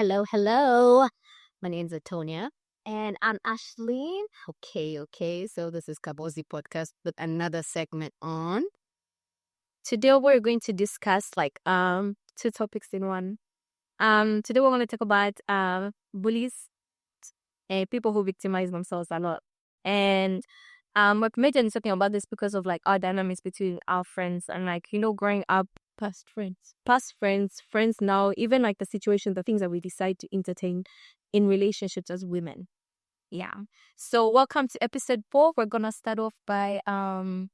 Hello, hello. My name's Atonia. And I'm Ashley. Okay. So this is Kabozi Podcast with another segment on. Today we're going to discuss two topics in one. Today we're going to talk about bullies and people who victimize themselves a lot. And we're majorly talking about this because of our dynamics between our friends and growing up, past friends now, even the situations, the things that we decide to entertain in relationships as women. Yeah. So welcome to episode 4. We're gonna start off by I'm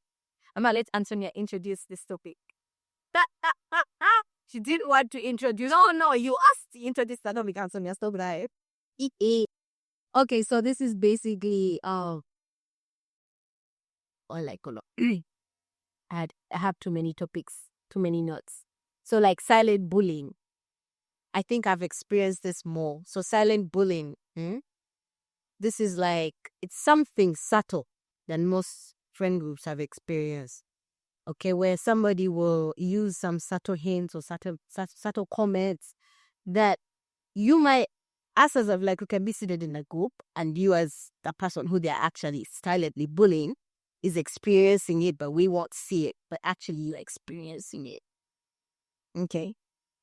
gonna let Antonia introduce this topic. She didn't want to introduce. Oh no, you asked to introduce the topic, Antonia. Stop that. Okay, so this is basically I have too many topics, too many notes. So silent bullying. I think I've experienced this more. So silent bullying, this is it's something subtle than most friend groups have experienced. Okay, where somebody will use some subtle hints or subtle comments that you might, us as of you can be seated in a group and you as the person who they're actually silently bullying is experiencing it, but we won't see it, but actually you're experiencing it. Okay.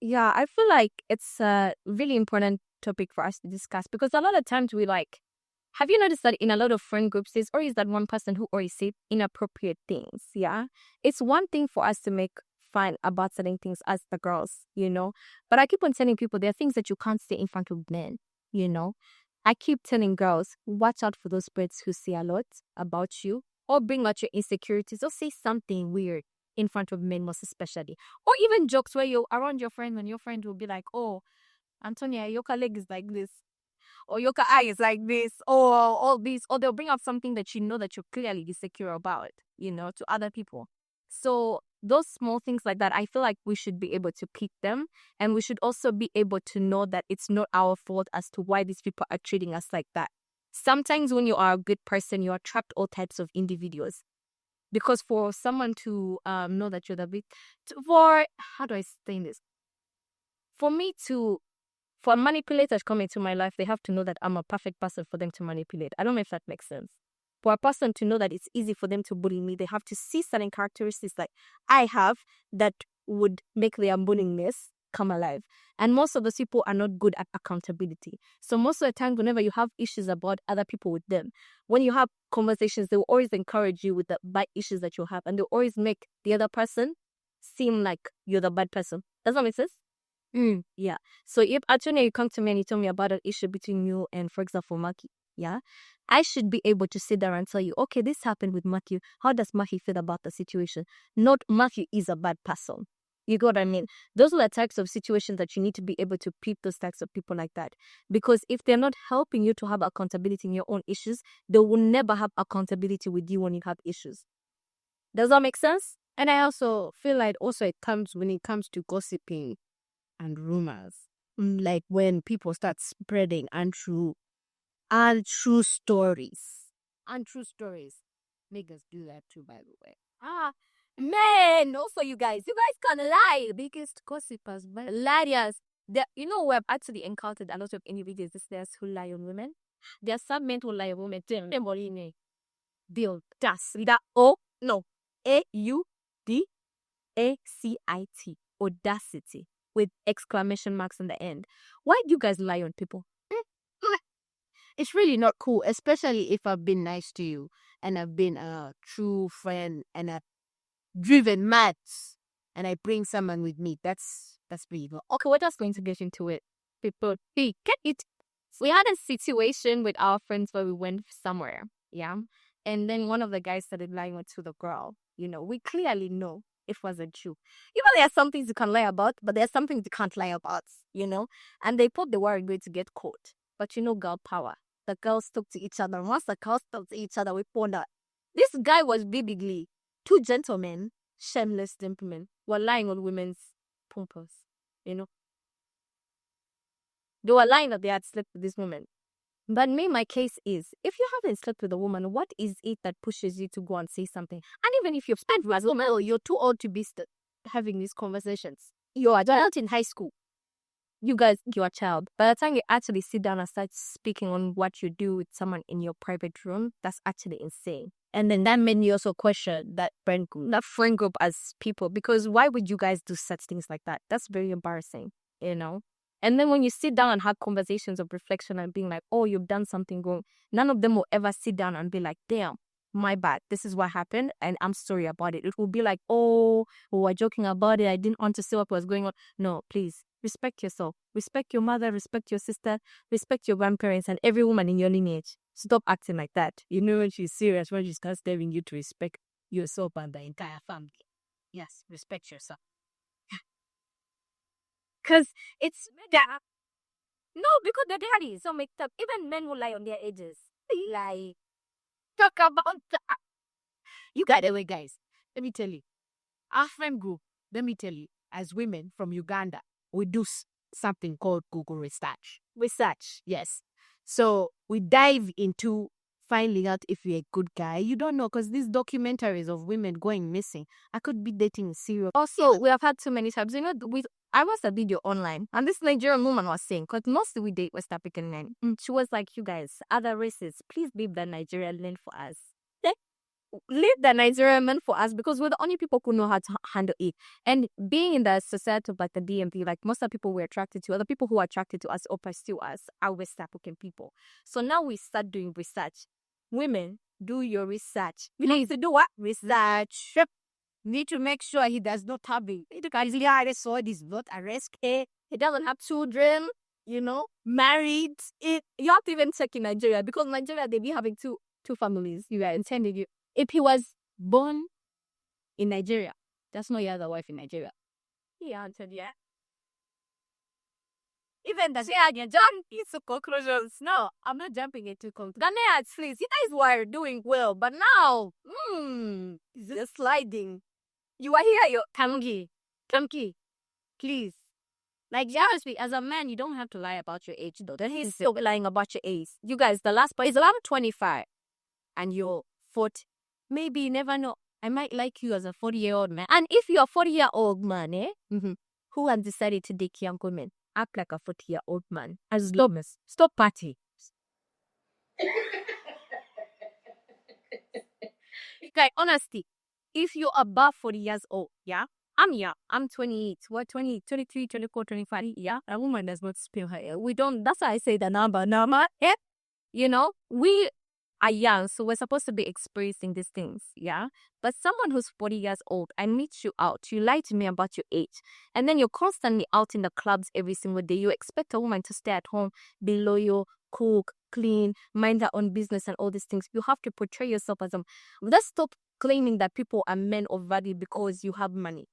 Yeah, I feel like it's a really important topic for us to discuss because a lot of times we have you noticed that in a lot of friend groups, there's always that one person who always says inappropriate things, yeah? It's one thing for us to make fun about certain things as the girls, But I keep on telling people there are things that you can't say in front of men, I keep telling girls, watch out for those birds who say a lot about you or bring out your insecurities or say something weird in front of men, most especially. Or even jokes where you're around your friend when your friend will be like, oh, Antonia, your leg is like this. Or your eye is like this. Or all this. Or they'll bring up something that you know that you're clearly insecure about, to other people. So those small things like that, I feel like we should be able to pick them. And we should also be able to know that it's not our fault as to why these people are treating us like that. Sometimes when you are a good person, you attract all types of individuals. Because for someone to know that you're the bit, how do I say this? For a manipulator to come into my life, they have to know that I'm a perfect person for them to manipulate. I don't know if that makes sense. For a person to know that it's easy for them to bully me, they have to see certain characteristics that I have that would make their bullyingness come alive. And most of those people are not good at accountability. So most of the time, whenever you have issues about other people with them, when you have conversations, they will always encourage you with the bad issues that you have. And they'll always make the other person seem like you're the bad person. Does that make sense? Yeah. So if actually you come to me and you tell me about an issue between you and, for example, Maki, yeah, I should be able to sit there and tell you, okay, this happened with Matthew. How does Matthew feel about the situation? Not Matthew is a bad person. You got what I mean? Those are the types of situations that you need to be able to peep those types of people like that. Because if they're not helping you to have accountability in your own issues, they will never have accountability with you when you have issues. Does that make sense? And I also feel like it comes when it comes to gossiping and rumors. Like when people start spreading untrue stories. Untrue stories. Niggas do that too, by the way. Man, also you guys can lie. Biggest gossipers, liars. We've actually encountered a lot of individuals who lie on women. There are some men who lie on women. Build das. AUDACIT. Audacity. With exclamation marks on the end. Why do you guys lie on people? It's really not cool, especially if I've been nice to you and I've been a true friend and I've driven mad and I bring someone with me. That's pretty good. Okay, we're just going to get into it. People, get it. We had a situation with our friends where we went somewhere, yeah? And then one of the guys started lying to the girl. We clearly know it wasn't true. There are some things you can lie about, but there are some things you can't lie about, And they thought they were going to get caught. But girl power. The girls talk to each other. Once the girls talk to each other, we found out this guy was biblically 2 gentlemen, shameless gentlemen, were lying on women's pumpers, They were lying that they had slept with this woman. But my case is, if you haven't slept with a woman, what is it that pushes you to go and say something? And even if you've spent with a woman, you're too old to be having these conversations. You're adult in high school. you guys, your child. By the time you actually sit down and start speaking on what you do with someone in your private room, that's actually insane. And then that made me also question that friend group. That friend group as people, because why would you guys do such things like that? That's very embarrassing, you know? And then when you sit down and have conversations of reflection and being like, oh, you've done something wrong, none of them will ever sit down and be like, damn, my bad. This is what happened and I'm sorry about it. It will be like, oh, we're joking about it. I didn't want to see what was going on. No, please respect yourself. Respect your mother, respect your sister, respect your grandparents and every woman in your lineage. Stop acting like that. You know when she's serious, when she starts telling you to respect yourself and the entire family. Yes, respect yourself. Because it's that. No, because the daddy is so mixed up. Even men will lie on their ages. Like, Talk about that. You got it, guys. Let me tell you. Our friend group, let me tell you, as women from Uganda, we do something called Google research. Research. Yes. So we dive into finding out if you're a good guy. You don't know, because these documentaries of women going missing. I could be dating a serial. Also, we have had too many times. You know, I watched a video online, and this Nigerian woman was saying, because mostly we date West African men. She was like, you guys, other races, please leave the Nigerian men for us. Leave the Nigerian men for us, because we're the only people who know how to handle it. And being in the society of like the DMV, like most of the people we're attracted to, other people who are attracted to us or pursue us are West African people. So now we start doing research. Women, do your research. We need to do what? Research. Need to make sure he does not have it. He's not arrested. He doesn't have children, you know, married. You have to even check in Nigeria, because Nigeria, they be having two families. You are intended you. If he was born in Nigeria, that's not your other wife in Nigeria. He answered, yeah. Even the you jump into conclusions. No, I'm not jumping into conclusions. Ghanaians, please, you guys were doing well, but now, you're sliding. You are here, you're Kamki, please. Like, honestly, as a man, you don't have to lie about your age, though. Then he's still lying about your age. You guys, the last part is around 25, and you're 40. Maybe you never know. I might like you as a 40-year-old man. And if you're a 40-year-old man, who has decided to date young women, act like a 40-year-old man. As long as stop party. Okay, honestly, if you're above 40 years old, yeah, I'm young. I'm 28. What, 20, 23, 24, 25, yeah? A woman does not spill her hair. We don't, that's why I say the number, yeah? You know, we are young, so we're supposed to be experiencing these things, yeah? But someone who's 40 years old, I meet you out, you lie to me about your age, and then you're constantly out in the clubs every single day. You expect a woman to stay at home, be loyal, cook, clean, mind her own business and all these things. You have to portray yourself as a... Let's stop claiming that people are men of value because you have money.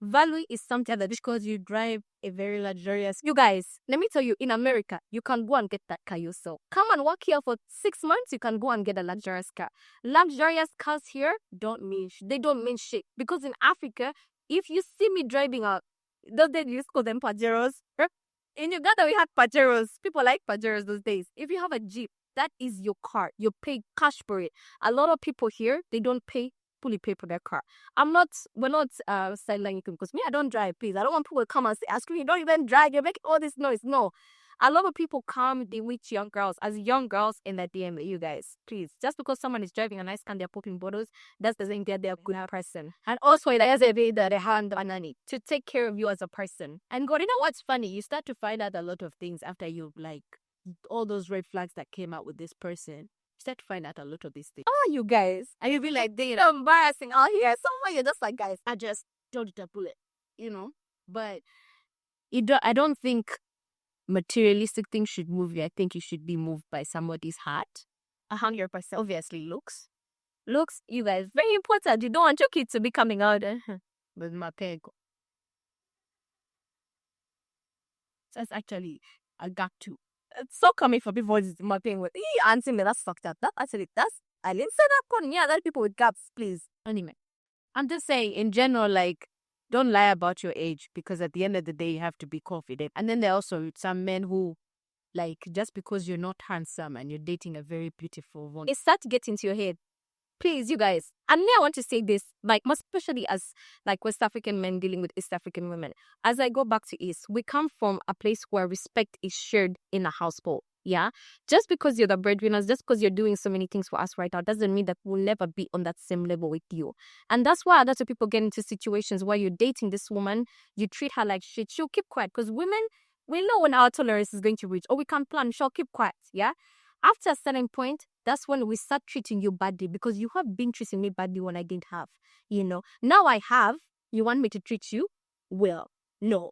Value is something that because you drive a very luxurious... You guys, let me tell you, in America, you can go and get that car yourself. Come and work here for 6 months, you can go and get a luxurious car. Luxurious cars here don't mean shit. Because in Africa, if you see me driving a... Those days you used to call them Pajeros. In Uganda, we had Pajeros. People like Pajeros those days. If you have a Jeep, that is your car. You pay cash for it. A lot of people here, they don't fully pay for their car. We're not sidelining you because me, I don't drive, please. I don't want people to come and say, ask me, you don't even drive, you're making all this noise. No. A lot of people come, they meet young girls, as young girls in the DM, you guys, please. Just because someone is driving a nice car and they're popping bottles, that doesn't get they're a good person. And also, it has a bit the hand to take care of you as a person. And God, you know what's funny? You start to find out a lot of things after you like all those red flags that came out with this person. Start to find out a lot of these things. Oh, you guys. And you'll be like, they're embarrassing out here. Somewhere you're just like, guys, I just dodged a bullet, you know? But I don't think materialistic things should move you. I think you should be moved by somebody's heart. 100%. Obviously, looks, you guys, very important. You don't want your kids to be coming out. With my peg. That's actually a got to. It's so coming for people with my pain with answering me. That's fucked up. I didn't say that. Yeah, that people with gaps, please. Anyway, I'm just saying in general, like, don't lie about your age because at the end of the day, you have to be confident. And then there are also some men who, like, just because you're not handsome and you're dating a very beautiful woman, it starts to get into your head. please, you guys. And now I want to say this, like, most especially as like West African men dealing with East African women. As I go back to East, we come from a place where respect is shared in a household. Yeah. Just because you're the breadwinners, just because you're doing so many things for us right now, doesn't mean that we'll never be on that same level with you. And that's why other people get into situations where you're dating this woman, you treat her like shit. She'll keep quiet because women, we know when our tolerance is going to reach, or we can plan, she'll keep quiet. Yeah. After a certain point, that's when we start treating you badly because you have been treating me badly when I didn't have. Now I have. You want me to treat you well? No.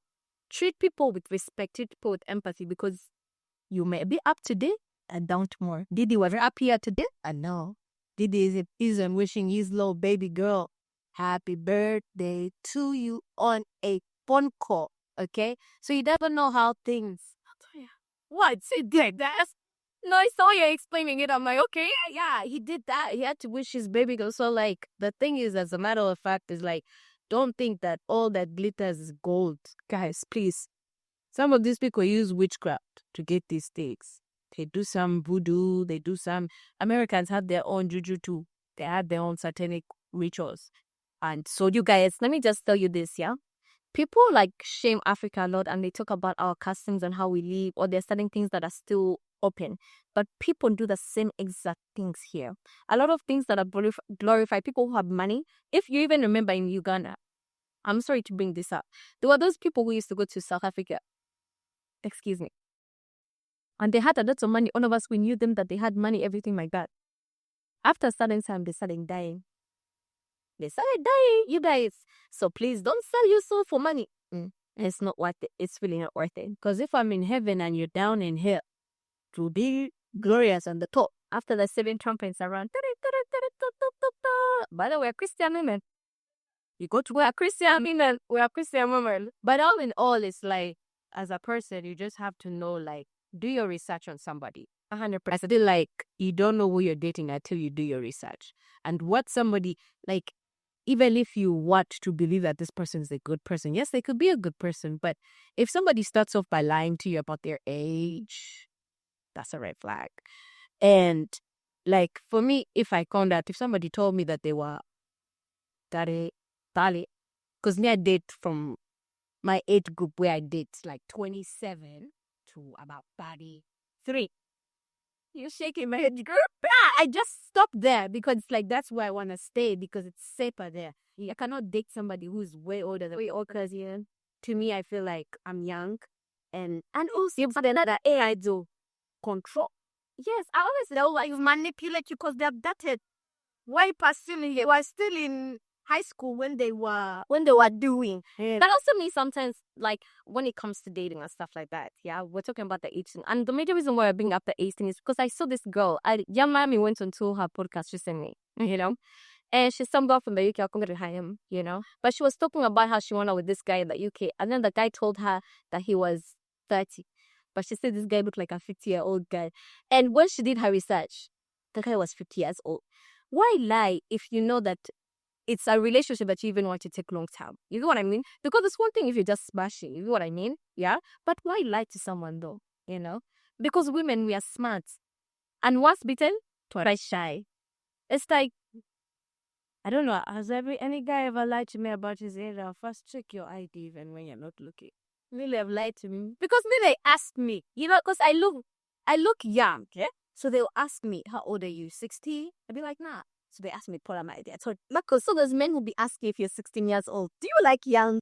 Treat people with respect, treat people with empathy because you may be up today and down tomorrow. Didi was up here today and no. Didi is wishing his little baby girl happy birthday to you on a phone call. Okay? So you never know how things. What? Say that? No, I saw you explaining it. I'm like, okay, yeah, he did that. He had to wish his baby girl. So, like, the thing is, as a matter of fact, is like, don't think that all that glitters is gold. Guys, please. Some of these people use witchcraft to get these things. They do some voodoo. They do some... Americans have their own juju too. They have their own satanic rituals. And so, you guys, let me just tell you this, yeah? People like shame Africa a lot and they talk about our customs and how we live, or there's certain things that are still open. But people do the same exact things here. A lot of things that are glorified, people who have money. If you even remember in Uganda, I'm sorry to bring this up, there were those people who used to go to South Africa. Excuse me. And they had a lot of money. All of us, we knew them that they had money, everything like that. After a certain time, they started dying. You guys. So please don't sell your soul for money. It's not worth it. It's really not worth it. Because if I'm in heaven and you're down in hell, it will be glorious on the top. After the 7 trumpets around. By the way, we're Christian women. You go to where Christian women, we are Christian women. But all in all, it's like, as a person, you just have to know, like, do your research on somebody. 100%. I feel like you don't know who you're dating until you do your research. And what somebody, like, even if you want to believe that this person is a good person, yes, they could be a good person. But if somebody starts off by lying to you about their age, that's a red flag. And like for me, if somebody told me that they were Tali, because me I date from my age group where I date like 27 to about 33. You're shaking my head, girl. I just stopped there because it's like that's where I want to stay because it's safer there. I cannot date somebody who's way older than me because to me I feel like I'm young, and also but another AI do control. Yes, I always know like manipulate you because they're dated way past you were still in high school when they were doing. That also means sometimes like when it comes to dating and stuff like that, yeah, we're talking about the age thing. And the major reason why I bring up the age thing is because I saw this girl. Young Mommy went onto her podcast recently, and she's some girl from the UK. I'll come to him, but she was talking about how she went out with this guy in the UK, and then the guy told her that he was 30, but she said this guy looked like a 50-year-old guy. And when she did her research, the guy was 50 years old. Why lie if you know that it's a relationship that you even want to take long time? You know what I mean? Because it's one thing if you're just smashing, you know what I mean? Yeah? But why lie to someone though? Because women, we are smart. And once bitten, twice shy. It's like, I don't know, has any guy ever lied to me about his age? I'll first check your ID even when you're not looking. Really have lied to me. Because they asked me, because I look young, yeah? So they'll ask me, how old are you? 60? I'll be like, nah. So they asked me to pull out my ID. I told Marcos, so those men will be asking if you're 16 years old. Do you like young?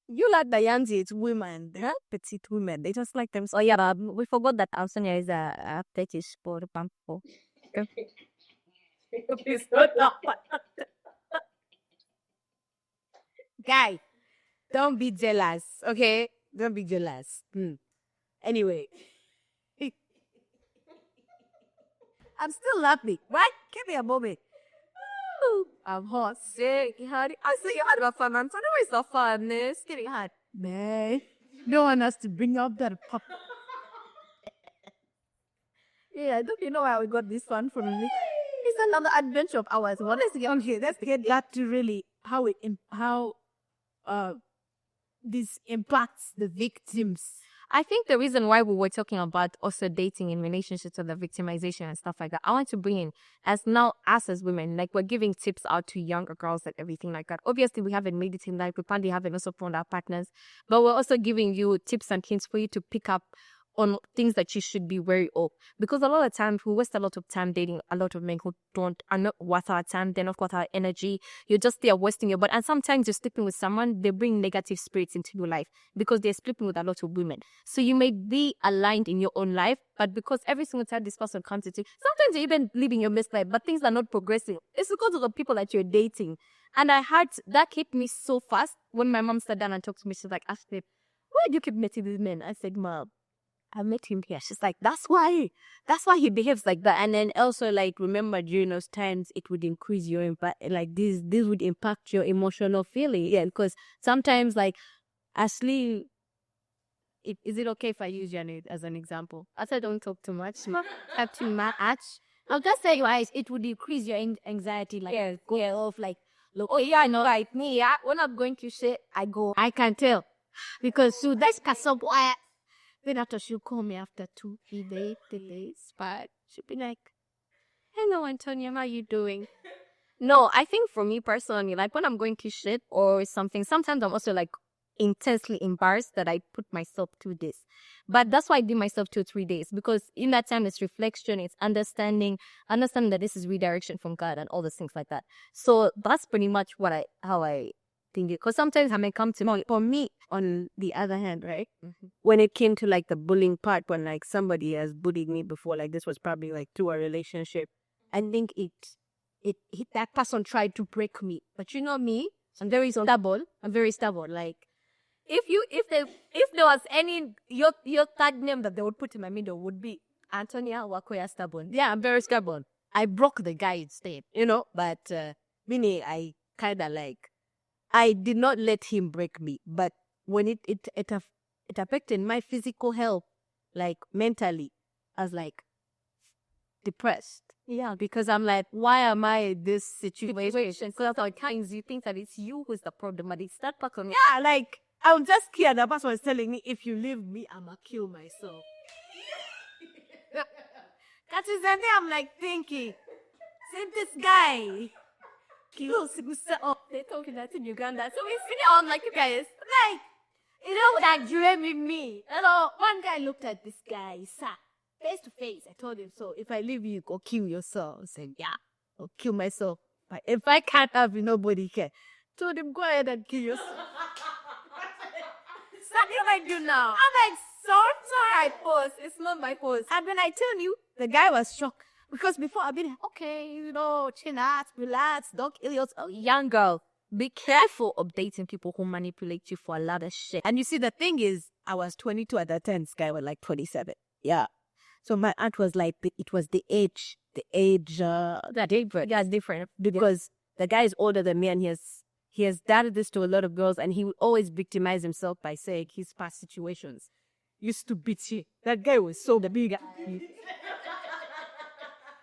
You like the young age women, huh? Petite women. They just like them. So yeah, we forgot that Ansonia is a fetish for the pampo. Guy, don't be jealous, okay? Don't be jealous. Anyway. I'm still laughing, right? Give me a moment. I'm hot, sick, honey. I see you had fun. I'm sorry, it's so fun. It's getting hot. Man, no one has to bring up that pop. Yeah, don't you know how we got this fun from me? It's another adventure of ours. What is on here? Let's get that to really how this impacts the victims. I think the reason why we were talking about also dating in relationships and the victimization and stuff like that, I want to bring in as now us as women, like we're giving tips out to younger girls and everything like that. Obviously, we haven't made it in life. We probably haven't also found our partners, but we're also giving you tips and hints for you to pick up on things that you should be wary of. Because a lot of times we waste a lot of time dating a lot of men who are not worth our time, they're not worth our energy. You're just there wasting your body. And sometimes you're sleeping with someone, they bring negative spirits into your life because they're sleeping with a lot of women. So you may be aligned in your own life, but because every single time this person comes to you, sometimes you're even living your best life, but things are not progressing. It's because of the people that you're dating. And I heard that hit me so fast when my mom sat down and talked to me. She's like, Ashley, why do you keep meeting these men? I said, Mom, I met him here. She's like, that's why he behaves like that. And then also, like, remember during those times, it would increase your impact. Like this would impact your emotional feeling. Yeah, because sometimes, like, Ashley, is it okay if I use your name as an example? I said, don't talk too much. Not too much. I'll just say, guys, it would increase your anxiety. Like, yeah, go off. Like, look, oh yeah, I know, like me. Yeah, when I'm going to shit, I go. I can tell because so that's why. Then after she'll call me after 2-3 days, but she'll be like, hello, Antonia, how are you doing? No, I think for me personally, like when I'm going to shit or something, sometimes I'm also like intensely embarrassed that I put myself through this. But that's why I give myself 2-3 days, because in that time it's reflection, it's understanding that this is redirection from God and all those things like that. So that's pretty much how I think it. Because sometimes I may come to me. For me, on the other hand, right? Mm-hmm. When it came to like the bullying part, when like somebody has bullied me before, like this was probably like through a relationship, I think that person tried to break me. But you know me, I'm very stubborn. Like if there was any your third name that they would put in my middle would be Antonia Wakoya Stubborn. Yeah, I'm very stubborn. I broke the guy instead, but meaning I kind of like, I did not let him break me, but when it affected my physical health, like mentally, I was like depressed. Yeah, because I'm like, why am I in this situation? Because sometimes you think that it's you who's the problem, but it's that person. Yeah, like I'm just scared. The person was telling me, if you leave me, I'ma kill myself. That is the thing I'm like thinking. See this guy. They're talking that in Uganda. So we sit on like, you guys, like, that dreaming me. One guy looked at this guy, sat face to face. I told him, so if I leave you, go kill yourself. I said, yeah, I'll kill myself. But if I can't have you, nobody can. Told him, go ahead and kill yourself. What can I do now? I'm like, sorry, pause. It's not my pause. And when I tell you, the guy was shocked. Because before I've been like, okay, chill out, relax, don't kill yourself. Oh, young girl, be careful of dating people who manipulate you for a lot of shit. And you see, the thing is, I was 22 at that time. This guy was like 27. Yeah. So my aunt was like, it was the age. That different. Yeah, it's different. Because the guy is older than me and he has done this to a lot of girls, and he would always victimize himself by saying his past situations used to beat you. That guy was so the big guy.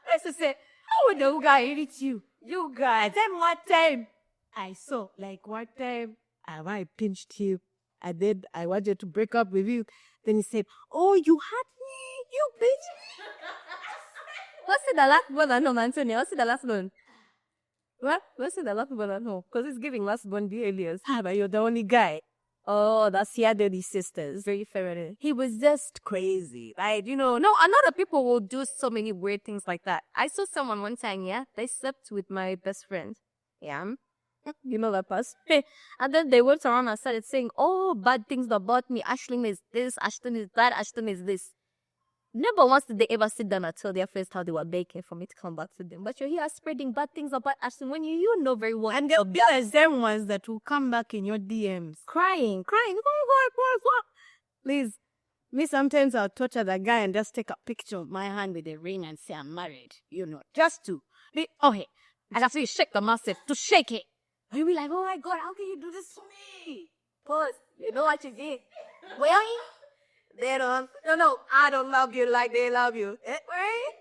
I used to say, how would the guy hit you? You guys. Then one time, I saw, like one time, I pinched you. I wanted to break up with you. Then he said, oh, you had me, you bitch. What's the last one I know, Antonia? What's the last one? What? What's the last one I know? Because it's giving last one the alias. But you're the only guy. Oh, that's the other sisters. Very fair. He was just crazy. Like, no, a lot of people will do so many weird things like that. I saw someone one time, yeah, they slept with my best friend. Yeah. You know that person. And then they went around and started saying, oh, bad things about me. Ashlyn is this, Ashlyn is that, Ashlyn is this. Never once did they ever sit down and tell their friends how they were begging for me to come back to them. But you're here spreading bad things about Ashlyn when you know very well. And there'll be them ones that will come back in your DMs. Crying. Oh, please. Me sometimes I'll torture the guy and just take a picture of my hand with a ring and say I'm married. Just to be, hey. And after you shake the muscle, to shake it. And you'll be like, oh my God, how can you do this to me? Pause. You know what you did? Well, they don't. No, I don't love you like they love you. Right?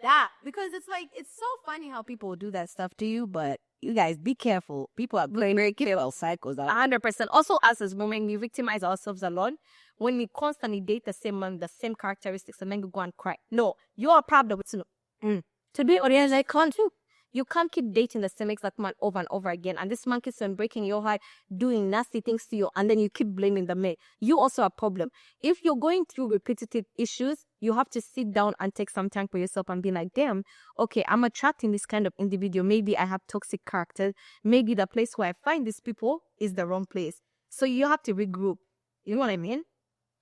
Yeah, because it's like, it's so funny how people do that stuff to you, but You guys, be careful. People are very careful. Cycles. 100%. Also, us as women, we victimize ourselves a lot when we constantly date the same man, the same characteristics, and then we go and cry. No, you're a problem with to be honest, I can't do. You can't keep dating the same exact man over and over again, and this man keeps on breaking your heart, doing nasty things to you, and then you keep blaming the man. You also a problem. If you're going through repetitive issues, you have to sit down and take some time for yourself and be like, damn, okay, I'm attracting this kind of individual. Maybe I have toxic character. Maybe the place where I find these people is the wrong place. So you have to regroup. You know what I mean?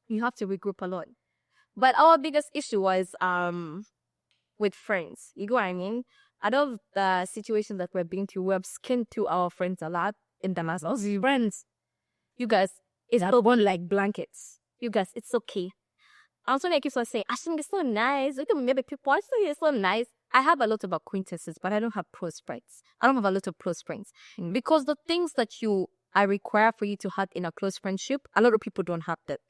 You have to regroup a lot. But our biggest issue was with friends. You know what I mean? Out of the situation that we're being through, we have skinned to our friends a lot in the last friends. You guys, it's one like blankets. You guys, it's okay. I'm sorry, I keep on saying, I think it's so nice. We can maybe people say it's so nice. I have a lot of acquaintances, but I don't have close friends. I don't have a lot of close friends. Because the things that I require for you to have in a close friendship, a lot of people don't have that.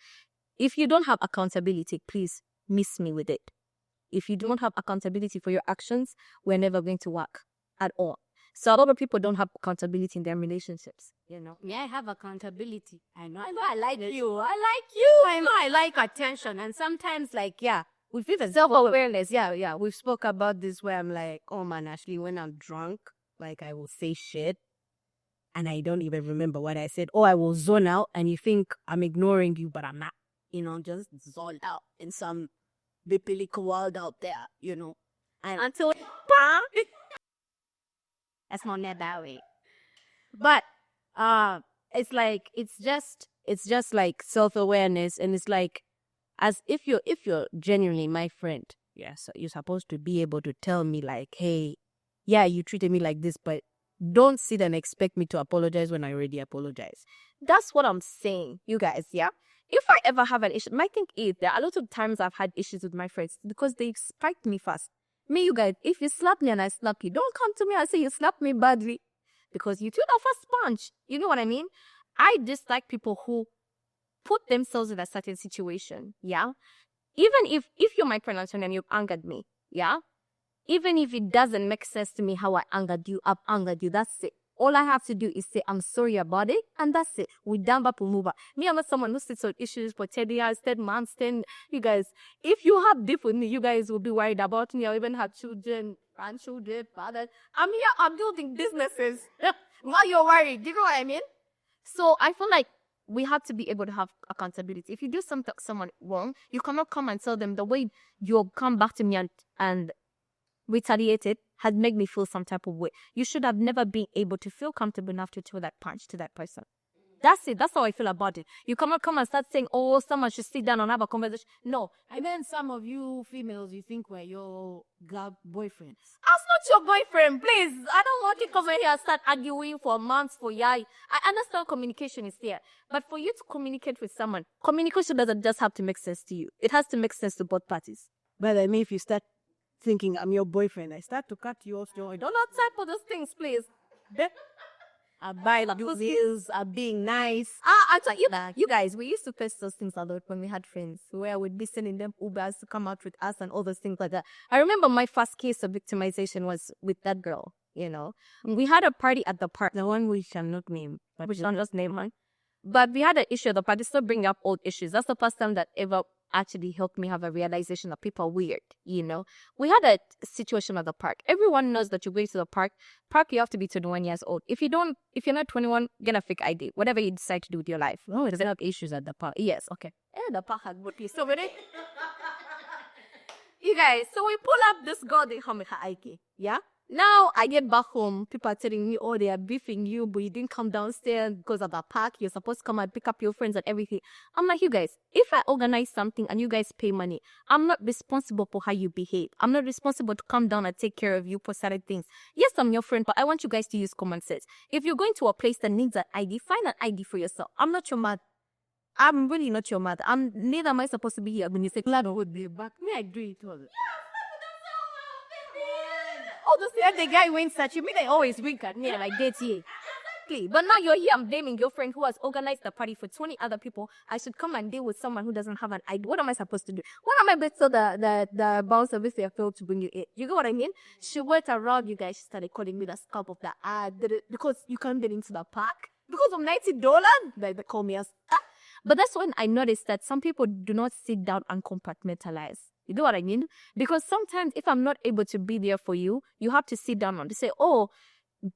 If you don't have accountability, please miss me with it. If you don't have accountability for your actions, we're never going to work at all. So a lot of people don't have accountability in their relationships, you know. Yeah, I have accountability. I know I like you. I like you. I know I like attention. And sometimes, like, yeah, we feel the self-awareness. Yeah. We've spoke about this where I'm like, oh man, Ashley, when I'm drunk, like I will say shit and I don't even remember what I said. Or I will zone out and you think I'm ignoring you, but I'm not. You know, just zone out in some biblical world out there, you know. And until that's not that way. But it's like it's just like self-awareness, and it's like as if you're genuinely my friend, yeah, so you're supposed to be able to tell me like, hey, yeah, you treated me like this, but don't sit and expect me to apologize when I already apologize. That's what I'm saying, you guys, yeah? If I ever have an issue, my thing is there are a lot of times I've had issues with my friends because they spiked me fast. Me, you guys, if you slap me and I slap you, don't come to me and say you slapped me badly because you took a first punch. You know what I mean? I dislike people who put themselves in a certain situation, yeah? Even if you're my friend and you've angered me, yeah? Even if it doesn't make sense to me how I angered you, I've angered you, that's it. All I have to do is say, I'm sorry about it, and that's it. We down back, we move on. Me, I'm not someone who sits on issues for 10 years, 10 months, 10. You guys, if you have beef with me, you guys will be worried about me. I even have children, grandchildren, father. I'm here, I'm building businesses. While you're worried, do you know what I mean? So I feel like we have to be able to have accountability. If you do someone wrong, you cannot come and tell them the way you'll come back to me and retaliated had made me feel some type of way. You should have never been able to feel comfortable enough to throw that punch to that person. That's it. That's how I feel about it. You cannot come and start saying, oh, someone should sit down and have a conversation. No. And then some of you females, you think we're your boyfriends. I'm not your boyfriend, please. I don't want you to come here and start arguing for months, for yai. I understand communication is there. But for you to communicate with someone, communication doesn't just have to make sense to you. It has to make sense to both parties. But I mean, if you start thinking I'm your boyfriend, I start to cut you off. Don't type for those things, please. I buy bills, I'm being nice. I tell you, you guys, we used to face those things a lot when we had friends, where we'd be sending them Ubers to come out with us and all those things like that. I remember my first case of victimization was with that girl, you know. We had a party at the park, the one we shall not name. But we don't just name one. But we had an issue at the party, still bringing up old issues. That's the first time that ever actually helped me have a realization that people are weird, you know. We had a situation at the park. Everyone knows that you're going to the park. You have to be 21 years old. If you're not 21, get a fake ID. Whatever you decide to do with your life. Oh, it doesn't have issues at the park. Yes, okay. The park had good peace. So ready? You guys, so we pull up this girl, yeah? Now I get back home, people are telling me, oh, they are beefing you, but you didn't come downstairs because of the park. You're supposed to come and pick up your friends and everything. I'm like, you guys, if I organize something and you guys pay money, I'm not responsible for how you behave. I'm not responsible to come down and take care of you for certain things. Yes, I'm your friend, but I want you guys to use common sense. If you're going to a place that needs an ID, find an ID for yourself. I'm not your mother. I'm really not your mother. Neither am I supposed to be here when you say, glad I would be back. May I do it all? Oh, just the guy winks at you. Me, they always wink at me and I date you. Exactly. But now you're here, I'm blaming your friend who has organized the party for 20 other people. I should come and deal with someone who doesn't have an idea. What am I supposed to do? What am I supposed to the bouncer obviously failed to bring you in? You get what I mean? She went around you guys, she started calling me the scalp of the because you can't get into the park. Because of $90, they call me as But that's when I noticed that some people do not sit down and compartmentalize. You know what I mean? Because sometimes if I'm not able to be there for you, you have to sit down and say, oh,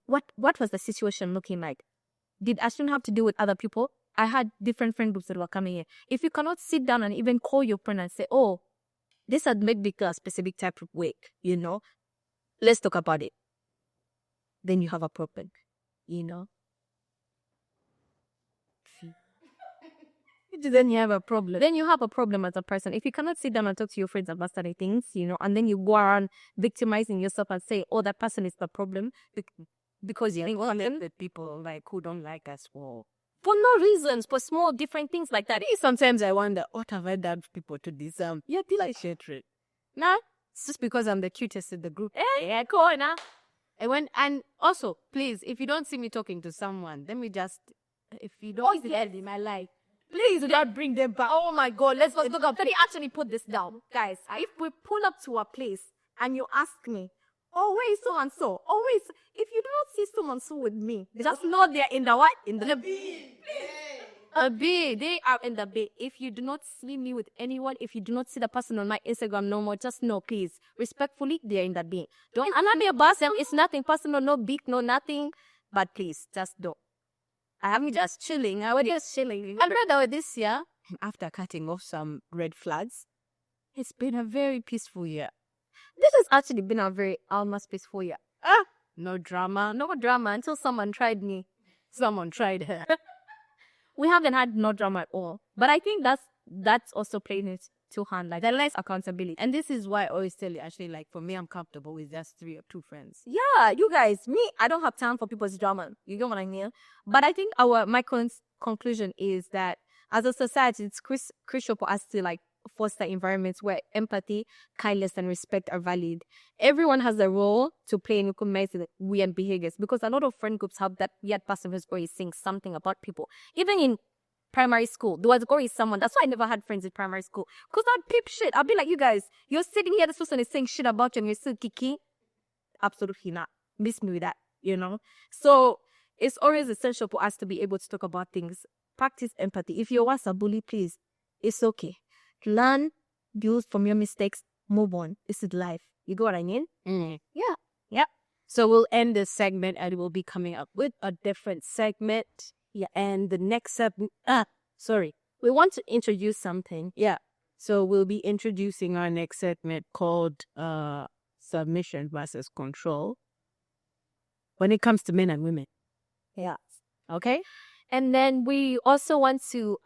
what was the situation looking like? Did Ashton have to deal with other people? I had different friend groups that were coming here. If you cannot sit down and even call your friend and say, oh, this had made me feel a specific type of way, let's talk about it. Then you have a problem, Then you have a problem. Then you have a problem as a person. If you cannot sit down and talk to your friends about certain things, and then you go around victimizing yourself and say, oh, that person is the problem because you're one of the people who don't like us for no reasons, for small different things like that. Sometimes I wonder, what have I done to people to deserve? Yeah, I share it. Nah, it's just because I'm the cutest in the group. Yeah, cool, nah. And also, please, if you don't see me talking to someone, let me just, if you don't see that in my life, please do not bring them back. Oh my God, let's look up. Can you actually put this down? Guys, if we pull up to a place and you ask me, oh, where is so and so? Oh, where is, if you do not see so and so with me, just know they're in the what? In the bin. A bin. They are in the bin. If you do not see me with anyone, if you do not see the person on my Instagram no more, just know, please, respectfully, they're in the bin. Don't, I'm not their boss. It's nothing personal, no big, no nothing. But please, just don't. I'm just chilling. I was just chilling. And by the way, this year, after cutting off some red flags, it's been a very peaceful year. This has actually been a very almost peaceful year. No drama until someone tried me. Someone tried her. We haven't had no drama at all. But I think that's also playing it to hand, the less accountability. And this is why I always tell you, actually, for me, I'm comfortable with just 3 or 2 friends. Yeah, you guys, I don't have time for people's drama. You get what I mean? But I think my conclusion is that as a society, it's crucial for us to foster environments where empathy, kindness, and respect are valued. Everyone has a role to play in recognizing weird behaviors, because a lot of friend groups have that weird person who's always saying something about people. Even in primary school, there was always someone. That's why I never had friends in primary school, because I'd peep shit. I'd be like, you guys, you're sitting here, this person is saying shit about you and you're still kiki. Absolutely not. Miss me with that, So it's always essential for us to be able to talk about things. Practice empathy. If you're once a bully, please, it's okay. Learn, build from your mistakes, move on. This is life. You get what I mean? Yeah. Yeah. So we'll end this segment and we'll be coming up with a different segment. Yeah. And the next segment, we want to introduce something. Yeah. So we'll be introducing our next segment called submission versus control when it comes to men and women. Yeah. Okay. And then we also want to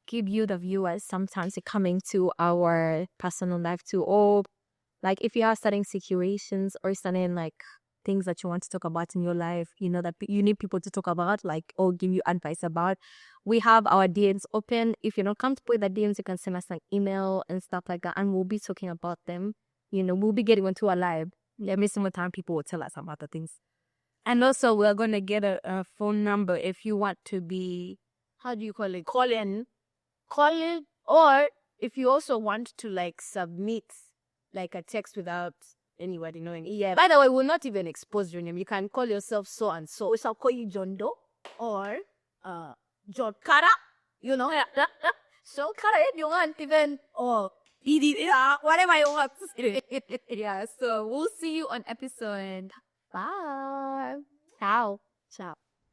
give you, the viewers, sometimes coming to our personal life too, or if you are studying situations or studying things that you want to talk about in your life, that you need people to talk about, or give you advice about. We have our DMs open. If you're not comfortable with the DMs, you can send us an email and stuff like that, and we'll be talking about them. We'll be getting onto a live. Every single time people will tell us about the things. And also, we're going to get a phone number if you want to be, how do you call it? Call in. Or if you also want to submit a text without anybody knowing. Yeah. By the way, we'll not even expose your name. You can call yourself so and so. We shall call you John Doe or John Kara. So Kara, if you want even, or whatever you want. Yeah. So we'll see you on episode. Bye. Ciao. Ciao.